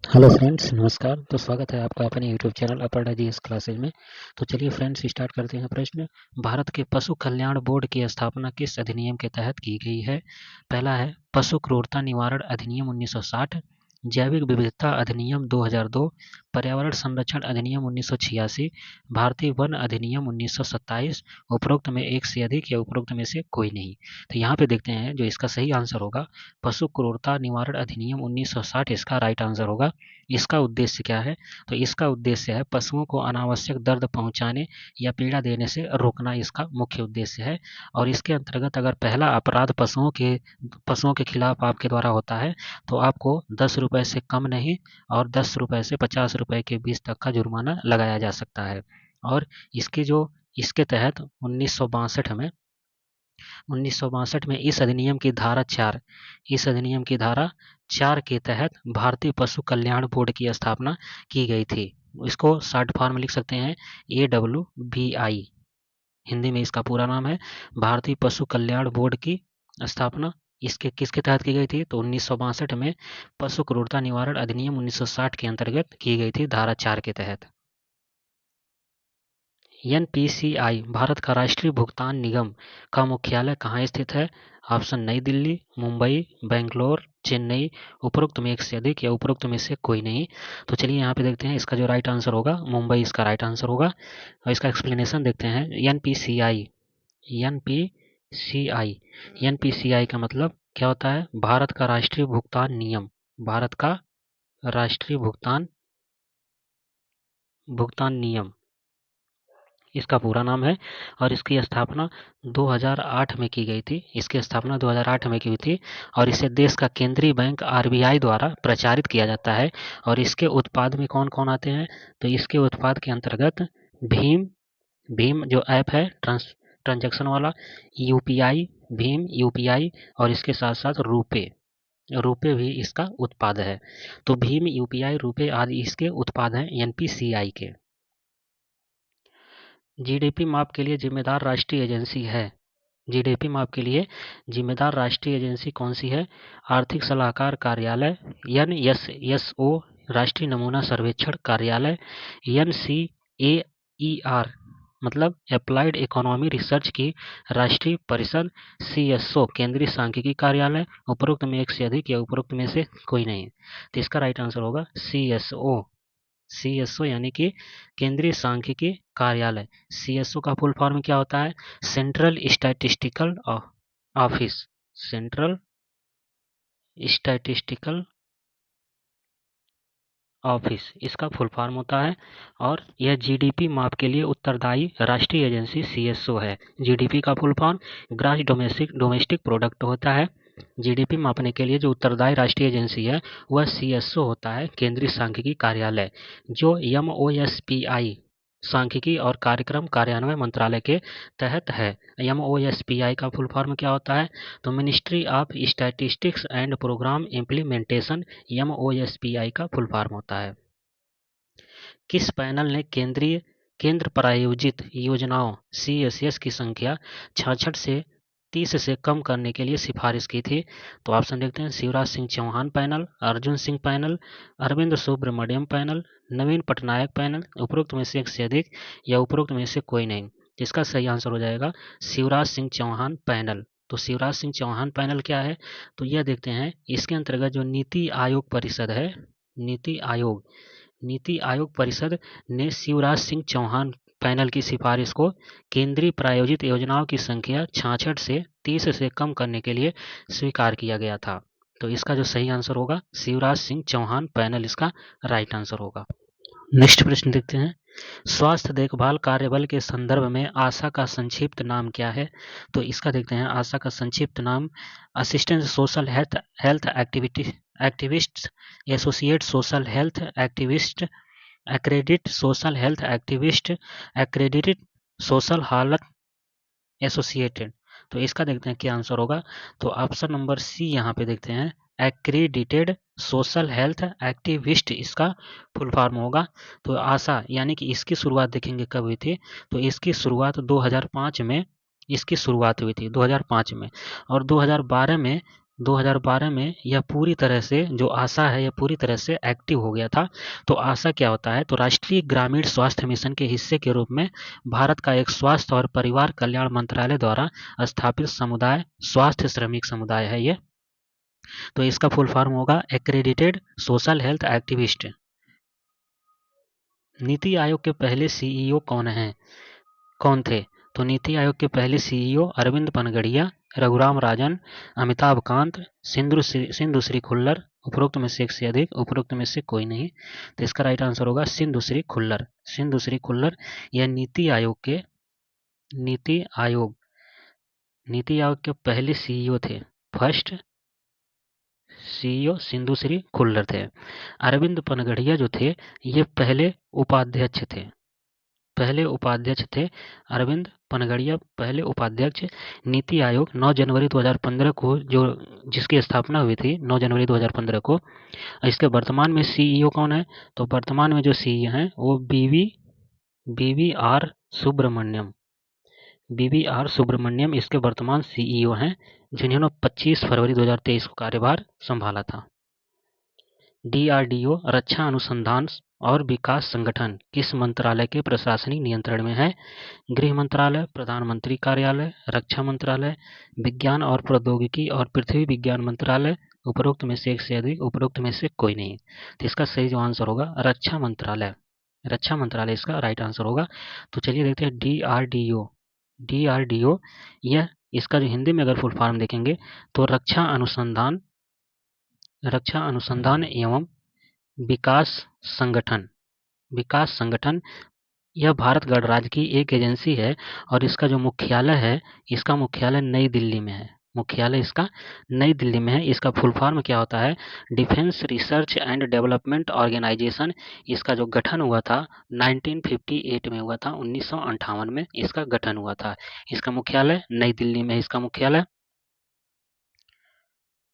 Hello friends, नमस्कार। तो स्वागत है आपका अपने YouTube channel Aparna G S classes में। तो चलिए फ्रेंड्स, स्टार्ट करते हैं प्रश्न। भारत के पशु कल्याण बोर्ड की स्थापना किस अधिनियम के तहत की गई है? पहला है पशु क्रूरता निवारण अधिनियम 1960, जैविक विविधता अधिनियम 2002, पर्यावरण संरक्षण अधिनियम 1986, भारतीय वन अधिनियम 1927। उपरोक्त में एक से अधिक या उपरोक्त में से कोई नहीं। तो यहाँ पे देखते हैं जो इसका सही आंसर होगा, पशु क्रूरता निवारण अधिनियम 1960 इसका राइट आंसर होगा। इसका उद्देश्य क्या है? तो इसका उद्देश्य है पशुओं को अनावश्यक दर्द पहुंचाने या पीड़ा देने से रोकना, इसका मुख्य उद्देश्य है। और इसके अंतर्गत अगर पहला अपराध पशुओं के खिलाफ आपके द्वारा होता है तो आपको 10 रुपए से कम नहीं और 10 रुपए से 50 रुपए के बीच तक का जुर्माना लगाया जा सकता है। और इसके तहत 1962 में इस अधिनियम की धारा 4 के तहत भारतीय पशु कल्याण बोर्ड की स्थापना की गई थी। इसको शॉर्ट फॉर्म लिख सकते हैं AWBI। हिंदी में इसका पूरा नाम है भारतीय पशु कल्याण बोर्ड की स्थापना इसके किसके तहत की गई थी? तो 1962 में पशु क्रूरता निवारण अधिनियम 1960 के अंतर्गत की गई थी, धारा 4 के तहत। एनपीसीआई भारत का राष्ट्रीय भुगतान निगम का मुख्यालय कहाँ स्थित है? ऑप्शन नई दिल्ली, मुंबई, बेंगलोर, चेन्नई। उपरोक्त में एक से अधिक या उपरोक्त में से कोई नहीं। तो चलिए यहाँ पे देखते हैं, इसका जो राइट आंसर होगा मुंबई इसका राइट आंसर होगा। और इसका एक्सप्लेनेशन देखते हैं। एनपीसीआई एनपीसीआई एनपीसीआई का मतलब क्या होता है? भारत का राष्ट्रीय भुगतान नियम। भारत का राष्ट्रीय भुगतान नियम इसका पूरा नाम है। और इसकी स्थापना 2008 में की गई थी। इसकी स्थापना 2008 में की हुई थी और इसे देश का केंद्रीय बैंक आरबीआई द्वारा प्रचारित किया जाता है। और इसके उत्पाद में कौन कौन आते हैं? तो इसके उत्पाद के अंतर्गत भीम भीम जो ऐप है ट्रांजैक्शन वाला, यूपीआई, भीम यूपीआई, और इसके साथ साथ रुपे रुपे भी इसका उत्पाद है। तो भीम, यूपीआई, रुपे आदि इसके उत्पाद हैं एनपीसीआई के। जीडीपी माप के लिए जिम्मेदार राष्ट्रीय एजेंसी है। जीडीपी माप के लिए जिम्मेदार राष्ट्रीय एजेंसी कौन सी है? आर्थिक सलाहकार कार्यालय, एनएसएसओ राष्ट्रीय नमूना सर्वेक्षण कार्यालय, एनसीएईआर मतलब अप्लाइड इकोनॉमी रिसर्च की राष्ट्रीय परिषद, सीएसओ केंद्रीय सांख्यिकी कार्यालय। उपरोक्त में एक से अधिक या उपरोक्त में से कोई नहीं। तो इसका राइट आंसर होगा सीएसओ यानी कि केंद्रीय सांख्यिकी कार्यालय। सीएसओ का फुल फॉर्म क्या होता है? Central statistical office. Central statistical office इसका फुल फॉर्म होता है। और यह जीडीपी माप के लिए उत्तरदायी राष्ट्रीय एजेंसी सीएसओ है। जीडीपी का full form gross domestic product होता है। जीडीपी मापने के लिए जो उत्तरदायी राष्ट्रीय एजेंसी है वह सीएसओ होता है, केंद्रीय सांख्यिकी कार्यालय, जो एमओएसपीआई सांख्यिकी और कार्यक्रम कार्यान्वयन मंत्रालय के तहत है। एमओएसपीआई का फुल फॉर्म क्या होता है? तो ministry of statistics and programme implementation MOSPI का फुल फॉर्म होता है। किस पैनल ने केंद्र प्रायोजित योजनाओं सीएसएस की संख्या 66 से 30 से कम करने के लिए सिफारिश की थी? तो ऑप्शन देखते हैं। Shivraj Singh Chauhan panel, Arjun Singh panel, Arvind Subramanian panel, Naveen Patnaik panel. उपरोक्त में से एक से अधिक या उपरोक्त में से कोई नहीं। इसका सही आंसर हो जाएगा शिवराज सिंह चौहान पैनल। तो शिवराज सिंह चौहान पैनल क्या है? तो यह देखते हैं, इसके अंतर्गत जो नीति आयोग परिषद है, नीति आयोग परिषद ने शिवराज सिंह चौहान पैनल की सिफारिश को केंद्रीय प्रायोजित योजनाओं की संख्या 66 से 30 से कम करने के लिए स्वीकार किया गया था। तो इसका जो सही आंसर होगा शिवराज सिंह चौहान पैनल इसका राइट आंसर होगा। नेक्स्ट प्रश्न देखते हैं। स्वास्थ्य देखभाल कार्यबल के संदर्भ में आशा का संक्षिप्त नाम क्या है? तो इसका देखते हैं। आशा का संक्षिप्त नाम assistant social health activist, associate social health activist, accredited social हालत एसोसिएटेड। तो इसका देखते हैं क्या आंसर होगा। तो ऑप्शन नंबर सी यहाँ पे देखते हैं, एक्रेडिटेड सोशल हेल्थ एक्टिविस्ट इसका फुल फॉर्म होगा। तो आशा यानी कि इसकी शुरुआत देखेंगे कब हुई थी? तो इसकी शुरुआत 2005 में इसकी शुरुआत हुई थी 2005 में। और 2012 में 2012 में यह पूरी तरह से जो आशा है यह पूरी तरह से एक्टिव हो गया था। तो आशा क्या होता है? तो राष्ट्रीय ग्रामीण स्वास्थ्य मिशन के हिस्से के रूप में भारत का एक स्वास्थ्य और परिवार कल्याण मंत्रालय द्वारा स्थापित समुदाय स्वास्थ्य श्रमिक समुदाय है ये। तो इसका फुल फॉर्म होगा accredited social health activist. NITI Aayog के पहले सीईओ कौन थे? तो नीति आयोग के पहले सीईओ अरविंद पनगड़िया, रघुराम राजन, अमिताभ कांत, सिंधु श्री खुल्लर। उपरोक्त में से एक से अधिक, उपरोक्त में से कोई नहीं। तो इसका राइट आंसर होगा सिंधु श्री खुल्लर। सिंधु श्री खुल्लर यह नीति आयोग के पहले सीईओ थे। फर्स्ट सीईओ सिंधु श्री खुल्लर थे। अरविंद पनगड़िया जो थे ये पहले उपाध्यक्ष थे। अरविंद पनगड़िया पहले उपाध्यक्ष। नीति आयोग 9 जनवरी 2015 को जिसकी स्थापना हुई थी 9 जनवरी 2015 को। इसके वर्तमान में सीईओ कौन है? तो वर्तमान में जो सीईओ हैं वो बीवी आर सुब्रमण्यम इसके वर्तमान सीईओ हैं, जिन्होंने 25 फरवरी 2023 को कार्यभार संभाला था। डीआरडीओ रक्षा अनुसंधान और विकास संगठन किस मंत्रालय के प्रशासनिक नियंत्रण में है? गृह मंत्रालय, प्रधानमंत्री कार्यालय, रक्षा मंत्रालय, विज्ञान और प्रौद्योगिकी और पृथ्वी विज्ञान मंत्रालय। उपरोक्त में से एक से अधिक, उपरोक्त में से कोई नहीं। तो इसका सही जो आंसर होगा रक्षा मंत्रालय इसका राइट आंसर होगा। तो चलिए देखते हैं डीआरडीओ यह इसका जो हिंदी में अगर फुल फॉर्म देखेंगे तो रक्षा अनुसंधान एवं विकास संगठन यह भारत गणराज्य की एक एजेंसी है और इसका जो मुख्यालय नई दिल्ली में है। इसका फुल फॉर्म क्या होता है? Defence research and development organisation. इसका जो गठन हुआ था 1958 में हुआ था, 1958 में इसका गठन हुआ था। इसका मुख्यालय नई दिल्ली में है। इसका मुख्यालय।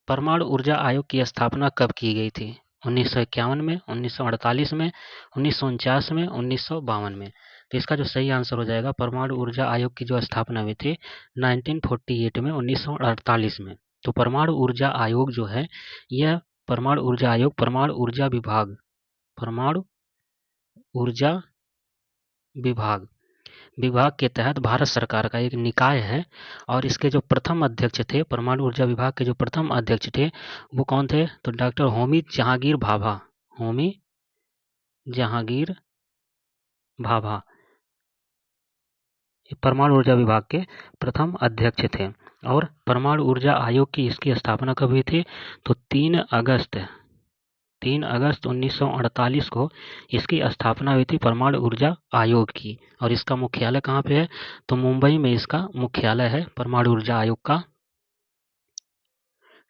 परमाणु ऊर्जा आयोग की स्थापना कब की गई थी? 1951 में, 1948 में, 1949 में, 1952 में। तो इसका जो सही आंसर हो जाएगा परमाणु ऊर्जा आयोग की जो स्थापना हुई थी 1948 में, 1948 में। तो परमाणु ऊर्जा आयोग जो है यह परमाणु ऊर्जा विभाग के तहत भारत सरकार का एक निकाय है और इसके जो प्रथम अध्यक्ष थे, परमाणु ऊर्जा विभाग के जो प्रथम अध्यक्ष थे वो कौन थे? तो डॉक्टर होमी जहांगीर भाभा परमाणु ऊर्जा विभाग के प्रथम अध्यक्ष थे। और परमाणु ऊर्जा आयोग की इसकी स्थापना कब हुई थी? तो 3 अगस्त 1948 को इसकी स्थापना हुई थी परमाणु ऊर्जा आयोग की। और इसका मुख्यालय कहाँ पे है? तो मुंबई में इसका मुख्यालय है परमाणु ऊर्जा आयोग का।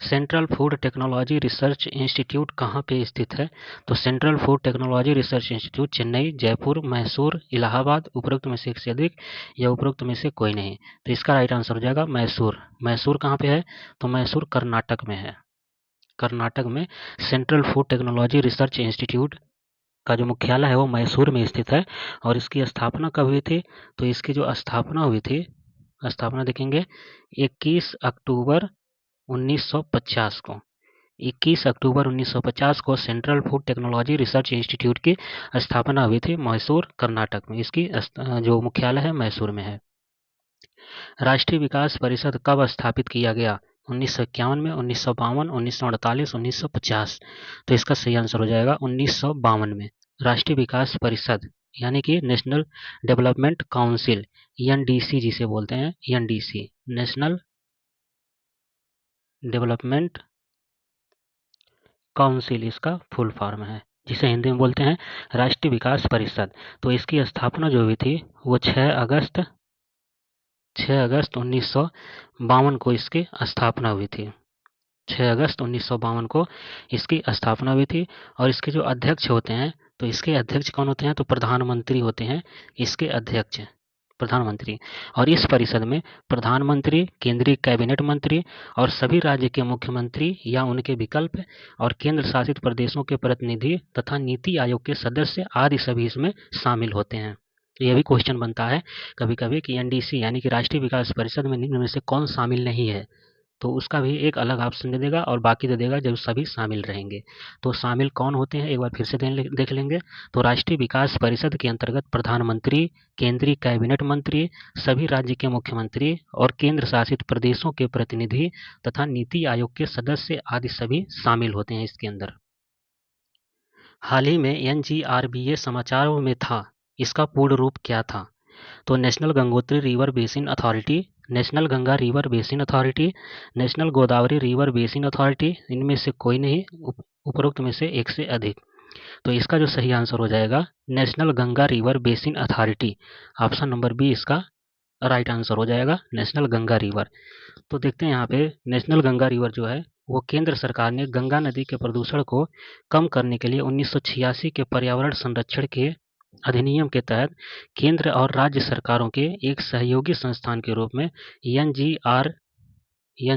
Central food technology research institute कहाँ पे स्थित है? तो central food technology research institute Chennai, Jaipur, Mysore, Allahabad. उपरोक्त में से एक से अधिक या उपरोक्त में से कोई नहीं। तो इसका राइट आंसर हो जाएगा मैसूर। मैसूर कहाँ पे है? तो मैसूर कर्नाटक में है। कर्नाटक में central food technology research institute का जो मुख्यालय है वो मैसूर में स्थित है। और इसकी स्थापना कब हुई थी? तो इसकी जो स्थापना हुई थी, स्थापना देखेंगे 21 अक्टूबर 1950 को। 21 अक्टूबर 1950 को central food technology research institute की स्थापना हुई थी मैसूर कर्नाटक में। इसकी जो मुख्यालय है मैसूर में है। राष्ट्रीय विकास परिषद कब स्थापित किया गया? 1951 में, 1952, 1948, 1950। तो इसका सही आंसर हो जाएगा 1952 में। राष्ट्रीय विकास परिषद यानी कि नेशनल डेवलपमेंट काउंसिल, एनडीसी जिसे बोलते हैं, एनडीसी नेशनल डेवलपमेंट काउंसिल इसका फुल फॉर्म है, जिसे हिंदी में बोलते हैं राष्ट्रीय विकास परिषद। तो इसकी स्थापना जो हुई थी वो 6 अगस्त 1952 को इसकी स्थापना हुई थी। 6 अगस्त 1952 को इसकी स्थापना हुई थी। और इसके जो अध्यक्ष होते हैं तो इसके अध्यक्ष कौन होते हैं? तो प्रधानमंत्री होते हैं इसके अध्यक्ष, प्रधानमंत्री। और इस परिषद में प्रधानमंत्री, केंद्रीय कैबिनेट मंत्री और सभी राज्य के मुख्यमंत्री या उनके विकल्प और केंद्र शासित प्रदेशों के प्रतिनिधि तथा नीति आयोग के सदस्य आदि सभी इसमें शामिल होते हैं। यह भी क्वेश्चन बनता है कभी कभी कि एनडीसी यानी कि राष्ट्रीय विकास परिषद में निम्न में से कौन शामिल नहीं है? तो उसका भी एक अलग ऑप्शन दे देगा और बाकी दे देगा जब सभी शामिल रहेंगे। तो शामिल कौन होते हैं एक बार फिर से देख लेंगे। तो राष्ट्रीय विकास परिषद के अंतर्गत प्रधानमंत्री, केंद्रीय कैबिनेट मंत्री, सभी राज्य के मुख्यमंत्री और केंद्र शासित प्रदेशों के प्रतिनिधि तथा नीति आयोग के सदस्य आदि सभी शामिल होते हैं इसके अंदर। हाल ही में एनजीआरबीए समाचारों में था, इसका पूर्ण रूप क्या था? तो national Gangotri river basin authority, national Ganga river basin authority, national Godavari river basin authority, इनमें से कोई नहीं, उपरोक्त में से एक से अधिक। तो इसका जो सही आंसर हो जाएगा national Ganga river basin authority, option number B इसका राइट आंसर हो जाएगा, नेशनल गंगा रिवर। तो देखते हैं यहाँ पे नेशनल गंगा रिवर जो है वो केंद्र सरकार ने गंगा नदी के प्रदूषण को कम करने के लिए 1986 के पर्यावरण संरक्षण के अधिनियम के तहत केंद्र और राज्य सरकारों के एक सहयोगी संस्थान के रूप में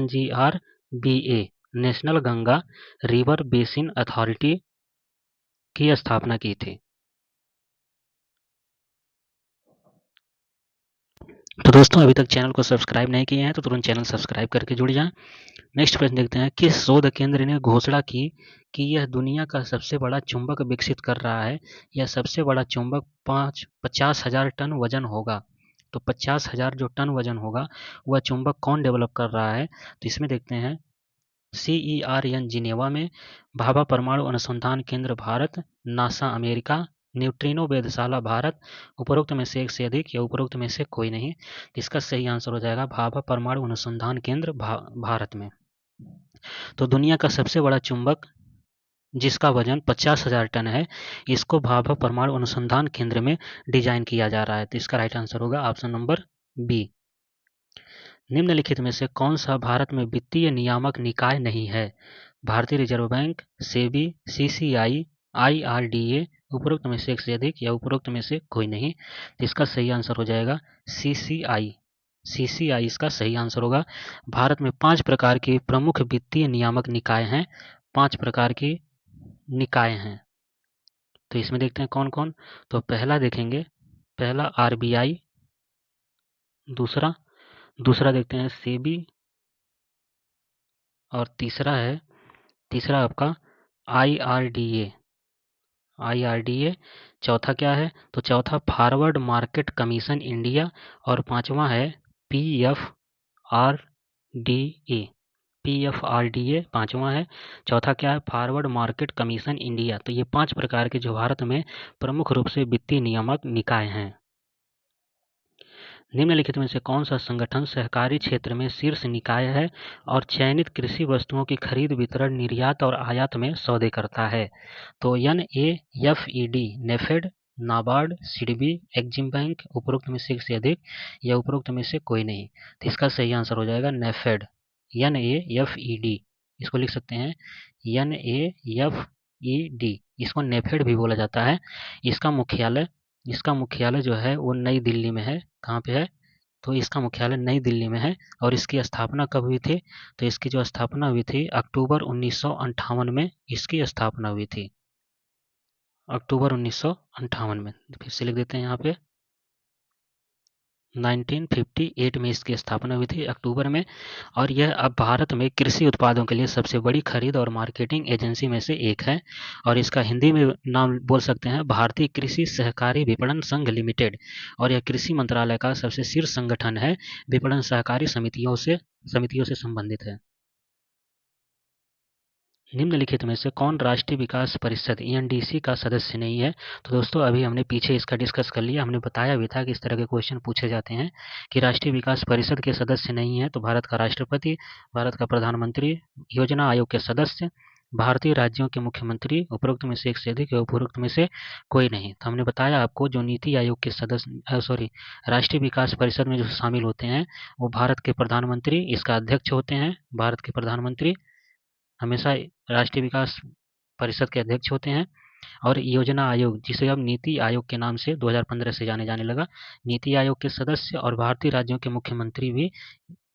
NGRBA national Ganga river basin authority की स्थापना की थी। तो दोस्तों अभी तक चैनल को सब्सक्राइब नहीं किए हैं तो तुरंत चैनल सब्सक्राइब करके जुड़ जाएं। नेक्स्ट प्रश्न देखते हैं, किस शोध केंद्र ने घोषणा की कि यह दुनिया का सबसे बड़ा चुंबक विकसित कर रहा है? यह सबसे बड़ा चुंबक 50,000 टन वजन होगा। तो 50,000 जो टन वजन होगा वह चुंबक कौन डेवलप कर रहा है? तो इसमें देखते हैं CERN जिनेवा में, भाभा परमाणु अनुसंधान केंद्र भारत, नासा अमेरिका, न्यूट्रिनो वेधशाला भारत, उपरोक्त में से एक से अधिक या उपरोक्त में से कोई नहीं। इसका सही आंसर हो जाएगा भाभा परमाणु अनुसंधान केंद्र भारत में। तो दुनिया का सबसे बड़ा चुंबक जिसका वजन 50,000 टन है, इसको भाभा परमाणु अनुसंधान केंद्र में डिजाइन किया जा रहा है। तो इसका राइट आंसर होगा ऑप्शन नंबर बी। निम्नलिखित में से कौन सा भारत में वित्तीय नियामक निकाय नहीं है? भारतीय reserve bank, SEBI, CCI, IRDA, उपरोक्त में से एक से अधिक या उपरोक्त में से कोई नहीं। तो इसका सही आंसर हो जाएगा सीसीआई। सीसीआई इसका सही आंसर होगा। भारत में 5 प्रकार के प्रमुख वित्तीय नियामक निकाय हैं। 5 प्रकार के निकाय हैं। तो इसमें देखते हैं कौन कौन। तो पहला देखेंगे, पहला आरबीआई, दूसरा देखते हैं सेबी, और तीसरा आपका आईआरडीए। चौथा क्या है? तो चौथा फॉरवर्ड मार्केट कमीशन इंडिया, और पांचवा है पीएफआरडीए। पीएफआरडीए पांचवा है। चौथा क्या है? Forward market commission India. तो ये 5 प्रकार के जो भारत में प्रमुख रूप से वित्तीय नियामक निकाय हैं। निम्नलिखित में से कौन सा संगठन सहकारी क्षेत्र में शीर्ष निकाय है और चयनित कृषि वस्तुओं की खरीद, वितरण, निर्यात और आयात में सौदे करता है? तो NAFED, NAFED, NABARD, SIDBI, EXIM bank, उपरोक्त में से एक से अधिक या उपरोक्त में से कोई नहीं। तो इसका सही आंसर हो जाएगा नेफेड, NAFED। इसको लिख सकते हैं NAFED। इसको नेफेड भी बोला जाता है। इसका मुख्यालय जो है वो नई दिल्ली में है। कहाँ पे है? तो इसका मुख्यालय नई दिल्ली में है। और इसकी स्थापना कब हुई थी? तो इसकी जो स्थापना हुई थी अक्टूबर 1958 में इसकी स्थापना हुई थी। अक्टूबर 1958 में। फिर से लिख देते हैं यहाँ पे 1958 में इसकी स्थापना हुई थी अक्टूबर में। और यह अब भारत में कृषि उत्पादों के लिए सबसे बड़ी खरीद और मार्केटिंग एजेंसी में से एक है। और इसका हिंदी में नाम बोल सकते हैं भारतीय कृषि सहकारी विपणन संघ लिमिटेड। और यह कृषि मंत्रालय का सबसे शीर्ष संगठन है, विपणन सहकारी समितियों से संबंधित है। निम्नलिखित में से कौन राष्ट्रीय विकास परिषद एनडीसी का सदस्य नहीं है? तो दोस्तों अभी हमने पीछे इसका डिस्कस कर लिया। हमने बताया भी था कि इस तरह के क्वेश्चन पूछे जाते हैं कि राष्ट्रीय विकास परिषद के सदस्य नहीं है तो भारत का राष्ट्रपति, भारत का प्रधानमंत्री, योजना आयोग के सदस्य, भारतीय राज्यों के मुख्यमंत्री, उपरोक्त में से एक से अधिक या उपरोक्त में से कोई नहीं। तो हमने बताया आपको जो नीति आयोग के सदस्य राष्ट्रीय विकास परिषद में जो शामिल होते हैं वो भारत के प्रधानमंत्री इसका अध्यक्ष होते हैं। भारत के प्रधानमंत्री हमेशा राष्ट्रीय विकास परिषद के अध्यक्ष होते हैं। और योजना आयोग, जिसे अब नीति आयोग के नाम से 2015 से जाने लगा, नीति आयोग के सदस्य और भारतीय राज्यों के मुख्यमंत्री भी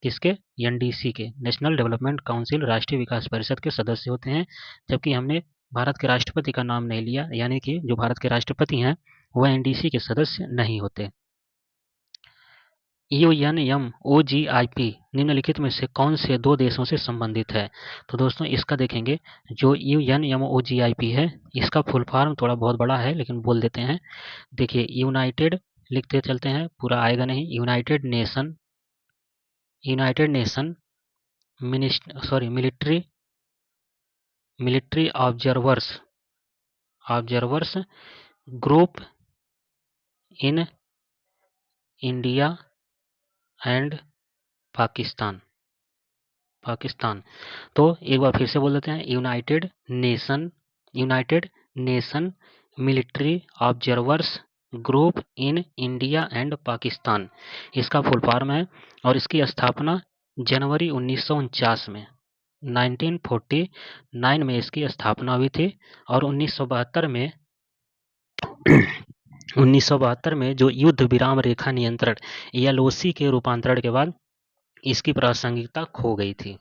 किसके? एनडीसी के, नेशनल डेवलपमेंट काउंसिल राष्ट्रीय विकास परिषद के सदस्य होते हैं। जबकि हमने भारत के राष्ट्रपति का नाम नहीं लिया, यानी कि जो भारत के राष्ट्रपति हैं वह एनडीसी के सदस्य नहीं होते। UNMOGIP निम्नलिखित में से कौन से दो देशों से संबंधित है? तो दोस्तों इसका देखेंगे, जो UNMOGIP है इसका फुल फॉर्म थोड़ा बहुत बड़ा है लेकिन बोल देते हैं। देखिए, यूनाइटेड लिखते चलते हैं, पूरा आएगा नहीं। United nation military observers group in India and Pakistan. तो एक बार फिर से बोल देते हैं, United nation military observers group in India and Pakistan, इसका फुल फॉर्म है। और इसकी स्थापना जनवरी 1949 में 1949 में इसकी स्थापना हुई थी। और 1972 में जो युद्ध विराम रेखा नियंत्रण LOC के रूपांतरण के बाद इसकी प्रासंगिकता खो गई थी।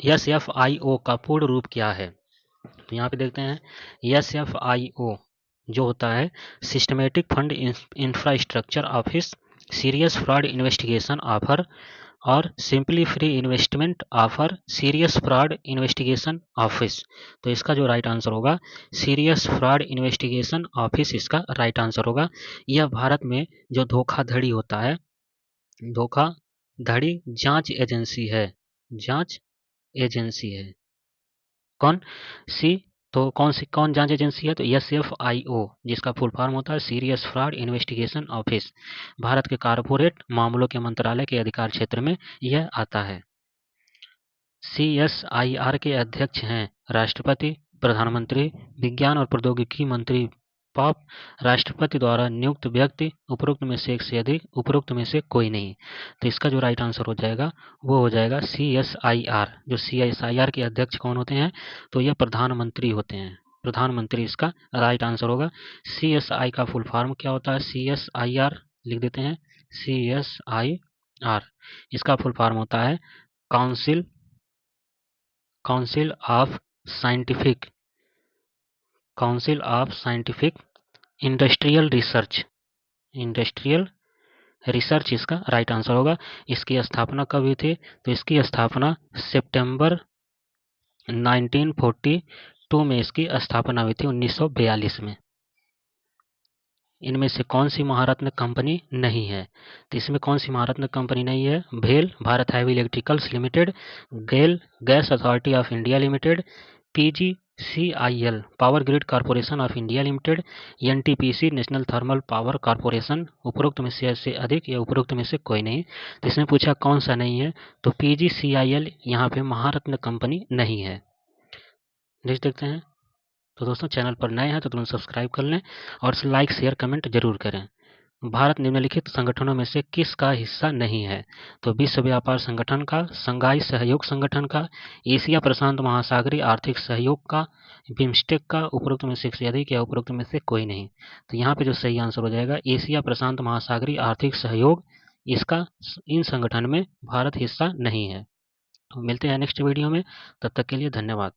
SFIO का पूर्ण रूप क्या है? तो यहाँ पे देखते हैं, SFIO जो होता है systematic fund infrastructure office, serious fraud investigation offer और simply free investment offer serious fraud investigation office. तो इसका जो राइट आंसर होगा सीरियस फ्रॉड इन्वेस्टिगेशन ऑफिस, इसका राइट आंसर होगा। यह भारत में जो धोखाधड़ी होता है, धोखाधड़ी जांच एजेंसी है, कौन सी? तो कौन जांच एजेंसी है? तो SFIO, जिसका फुल फॉर्म होता है serious fraud investigation office. Bharat के कारपोरेट मामलों के मंत्रालय के अधिकार क्षेत्र में यह आता है। CSIR के अध्यक्ष हैं राष्ट्रपति, प्रधानमंत्री, विज्ञान और प्रौद्योगिकी मंत्री, पाप, राष्ट्रपति द्वारा नियुक्त व्यक्ति, उपरोक्त में से एक से अधिक, उपरोक्त में से कोई नहीं। तो इसका जो राइट आंसर हो जाएगा वो हो जाएगा CSIR। जो CSIR के अध्यक्ष कौन होते हैं? तो यह प्रधानमंत्री होते हैं, प्रधानमंत्री इसका राइट आंसर होगा। CSI का फुल फॉर्म क्या होता है? CSIR लिख देते हैं, CSIR इसका फुल फॉर्म होता है council of scientific industrial research इसका राइट आंसर होगा। इसकी स्थापना कब हुई थी? तो इसकी स्थापना सितंबर 1942 में इसकी स्थापना हुई थी, 1942 में। इनमें से कौन सी महारत्न कंपनी नहीं है? तो इसमें कौन सी महारत्न कंपनी नहीं है? भेल, Bharat heavy electricals limited, GAIL, gas authority of India limited, PGCIL, power grid corporation of India limited, NTPC, national thermal power corporation. उपरोक्त में से अधिक या उपरोक्त में से कोई नहीं। तो इसने पूछा कौन सा नहीं है, तो PGCIL यहाँ पे महारत्न कंपनी नहीं है। नेक्स्ट देखते हैं। तो दोस्तों चैनल पर नए हैं तो तुरंत सब्सक्राइब कर लें और लाइक शेयर कमेंट जरूर करें। भारत निम्नलिखित संगठनों में से किसका हिस्सा नहीं है? तो विश्व व्यापार संगठन का, संघाई सहयोग संगठन का, एशिया प्रशांत महासागरीय आर्थिक सहयोग का, बिम्स्टेक का, उपरोक्त में से अधिक या उपरोक्त में से कोई नहीं। तो यहाँ पे जो सही आंसर हो जाएगा एशिया प्रशांत महासागरीय आर्थिक सहयोग, इसका इन संगठन में भारत हिस्सा नहीं है। तो मिलते हैं नेक्स्ट वीडियो में, तब तक के लिए धन्यवाद।